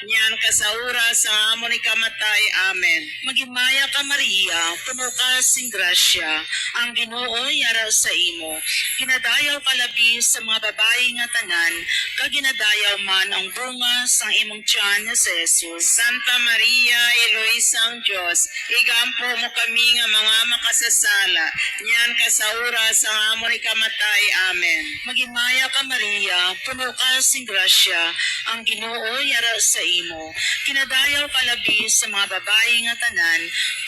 niyan kasaura sa amon ikamatay. Amen. Magimaya ka Maria, puno ka sing grasya, ang Ginoo yara sa imo. Ginadayaw ka labi sa mga babae nga tanan, kaginadayaw man ang bunga sang imong tiyan nga si Jesus. Santa Maria, Eloisang Diyos, igampo mo kami nga mga makasasala, niyan kasaura sa amon ikamatay. Amen. Magimaya ka Maria, puno ka sing grasya, ang Ginoo yara sa imo. Kinadayaw ka labi sa mga babae nga tanan,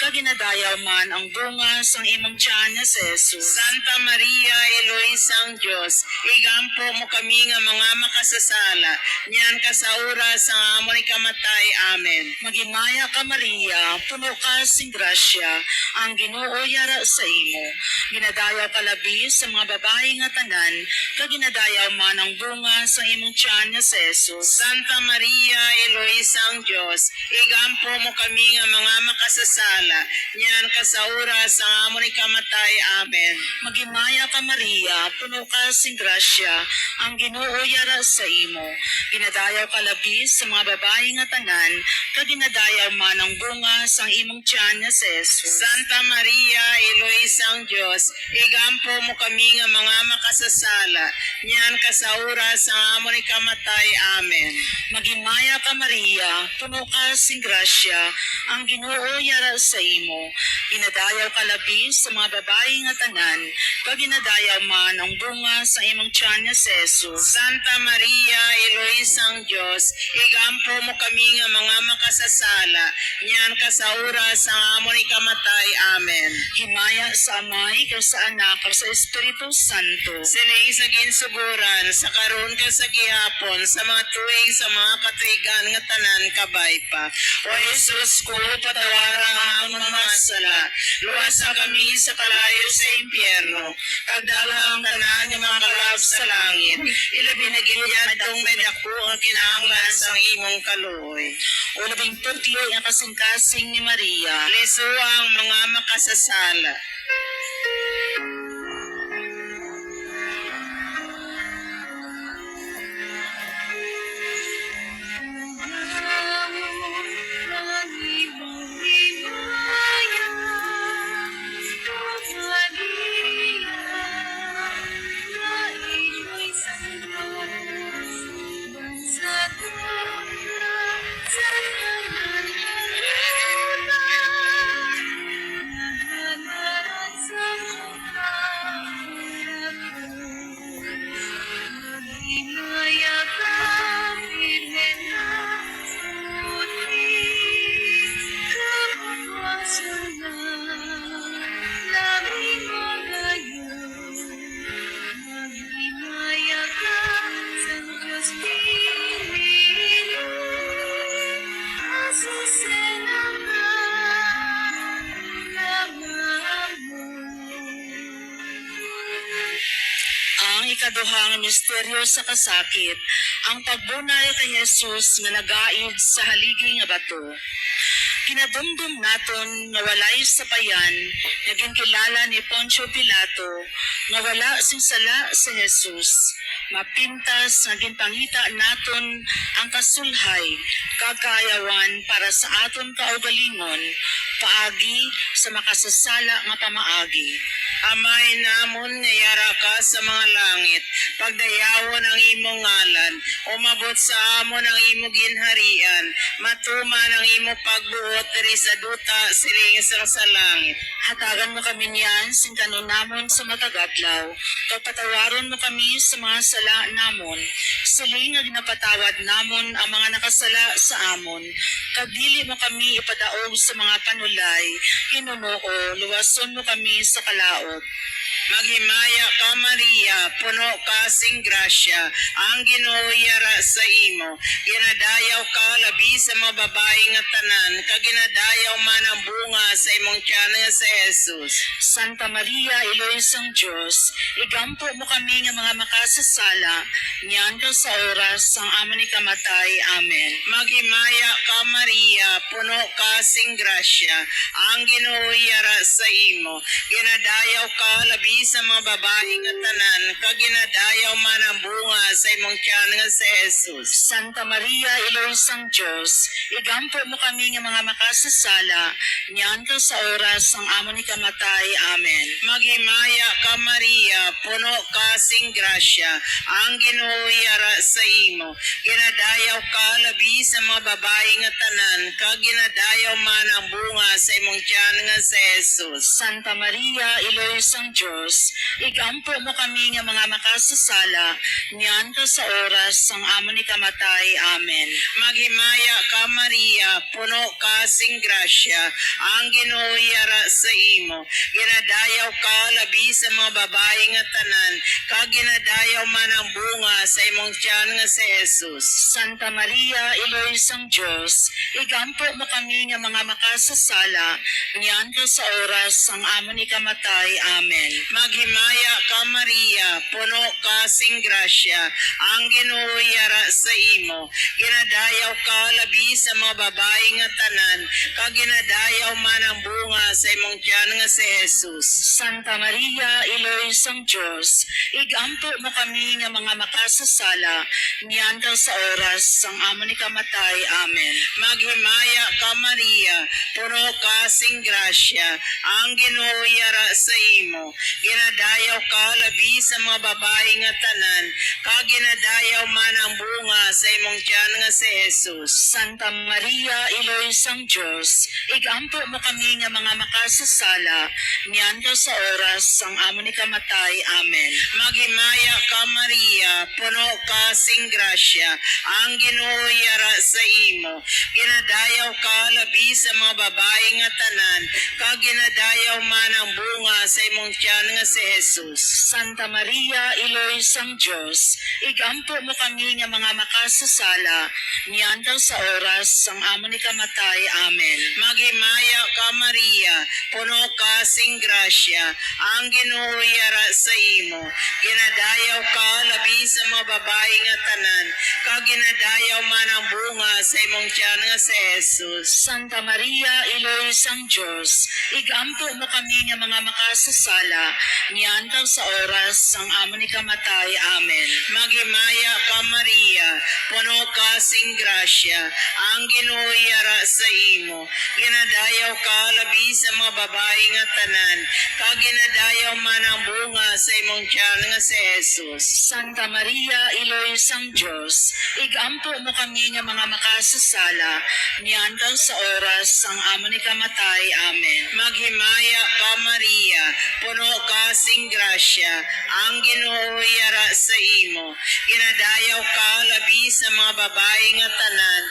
kaginadayaw man ang bunga sang imong tiyan nga si Jesus. Santa Maria, Eloisang Diyos, igampo mo kami nga mga makasasala, niyan kasaura sa amon ikamatay. Amen. Magimaya ka Maria, puno ka sing grasya, ang Ginoo yara sa imo. Ginadayaw ka labi sa mga babae nga tanan, kaginadayaw man ang bunga sa imong tiyan nga si Jesus. Santa Maria, Eloisang Diyos, igampo mo kami nga mga makasasala, niyan kasaura sa amon ikamatay. Amen. Magimaya ka Maria, puno ka sing grasya, ang Ginoo yara sa imo. Ginadayaw ka labi sa mga babae nga tanan, kaginadayaw man ang bunga sa imong tiyan nga si Jesus. Santa Maria, Eloisang Diyos, igampo mo kami nga mga makasasala, niyan kasaura sa amon ikamatay. Amen. Magimaya ka Maria, puno ka sing grasya, ang Ginoo yara sa imo. Ginadayaw ka labi sa mga babae nga tanan, kaginadayaw man ang bunga sa imong tiyan nga si Jesus. Santa Maria, Eloisang Diyos, igampo mo kami nga mga makasasala, niyan kasaura sa amon ikamatay. Amen. Himaya sa Amay, kay sa Anak, kay sa Espiritu Santo. Sining sa ginsuguran, sa karon ka sa gihapon, sa mga tuig sa mga katuigan nga tanan kabay pa. O Jesus ko, patawarang ang mga sala, luwasa kami sa kalayo sa impyerno, kagdalang tanan ng mga kalab sa langit, ilabi na ginyan itong medako ang kinahanglan sa imong kaluoy. O labing putlo ang kasing-kasing ni Maria, leso ang mga makasasala. Ang ikaduhang misteryo sa kasakit, ang pagbunay kay Jesus nga nagaid sa haligi nga bato. Kinadumdum naton nga walay sapayan, naging kilala ni Poncio Pilato, nga wala sing sala sa Jesus. Mapintas naging pangita naton ang kasulhay, kagayawan para sa aton kaugalingon, paagi sa makasasala nga pamaagi. Amay namon nga yara ka sa mga langit, pagdayawon ang imong ngalan, umabot sa amon ang imong ginharian, matuman ang imong pagbuot diri sa duta siling isang sa langit. Hatagan mo kami niyan sing kanon namon sa matagadlaw, pagpatawaron mo kami sa mga sala namon, siling nga ginapatawad namon ang mga nakasala sa amon, kadili mo kami ipadaog sa mga panulay, Ginoo, luwason mo kami sa kalaot. Maghimaya ka Maria, puno ka sing grasya, ang Ginoo yara sa imo. Ginadayaw ka labi sa mga babae nga tanan, kaginadayaw man ang bunga sa imong tiyan nga sa Jesus. Santa Maria, Eloisang Diyos, igampo mo kami nga mga makasasala, niyan ka sa oras sang amon ikamatay. Amen. Maghimaya ka Maria, puno ka sing grasya, ang Ginoo yara sa imo. Ginadayaw ka labi labi sa mga babae nga tanan, kag ginadayaw man ang bunga sa imong tiyan nga si Jesus. Santa Maria, Ilo sang Dios, igampo mo kami nga mga makasasala, niyan ka sa oras ang amon ni kamatay. Amen. Maghimaya ka Maria, puno ka sing grasya, ang Ginoo yara sa imo. Ginadayaw ka labi sa mga babae nga tanan, kag ginadayaw man ang bunga sa imong tiyan nga si Jesus. Santa Maria, Ilo sang Dios, igampo mo kami nga mga makasasala, niyan ka sa oras ang amon ni kamatay. Amen. Maghimaya ka Maria, puno ka sing grasya, ang Ginoo yara sa imo. Ginadayaw ka labi sa mga babae nga tanan, kag ginadayaw man ang bunga sa imong tiyan nga si Jesus. Santa Maria, Ilo sang Dios, igampo mo kami nga mga makasasala, niyan ka sa oras ang amon ni kamatay. Amen. Maghimaya ka Maria, puno ka sing grasya, ang Ginoo yara sa imo. Ginadayaw ka labi sa mga babae nga tanan, kag ginadayaw man ang bunga sa imong tiyan nga si Jesus. Santa Maria, Ilo sang Dios, igampo mo kami nga mga makasasala, niyan ka sa oras ang amon ni kamatay. Amen. Maghimaya ka Maria, puno ka sing grasya, ang Ginoo yara sa imo. Ginadayaw ka labi sa mga babae nga tanan, kag ginadayaw man ang bunga sa imong tiyan nga si Jesus. Santa Maria, Ilo sang Dios, igampo mo kami nga mga makasasala, niyan ka sa oras ang amon ni kamatay. Amen. Maghimaya ka Maria, puno ka sing grasya, ang Ginoo yara sa imo. Ginadayaw ka labi sa mga babae nga tanan, kag ginadayaw man ang bunga sa imong tiyan nga si Jesus. Santa Maria, Ilo sang Dios, igampo mo kami nga mga makasasala, niyan ka sa oras ang amon ni kamatay. Amen. Maghimaya ka Maria, puno ka sing grasya, ang Ginoo yara sa imo. Ginadayaw ka labi sa mga babae nga tanan, kag ginadayaw man ang bunga sa imong tiyan nga si Jesus. Santa Maria, Ilo sang Dios, igampo mo kami nga mga makasasala, niyan ka sa oras ang amon ni kamatay. Amen. Maghimaya ka Maria, puno ka sing grasya, ang Ginoo yara sa imo. Ginadayaw ka labi sa mga babae nga tanan, kag ginadayaw man ang bunga sa imong tiyan nga si Jesus. Santa Maria, Ilo sang Dios, igampo mo kami nga mga makasasala, niyan ka sa oras ang amon ni kamatay. Amen. Maghimaya ka Maria, puno ka sing grasya, ang Ginoo yara sa imo. Ginadayaw ka labi sa mga babae nga tanan,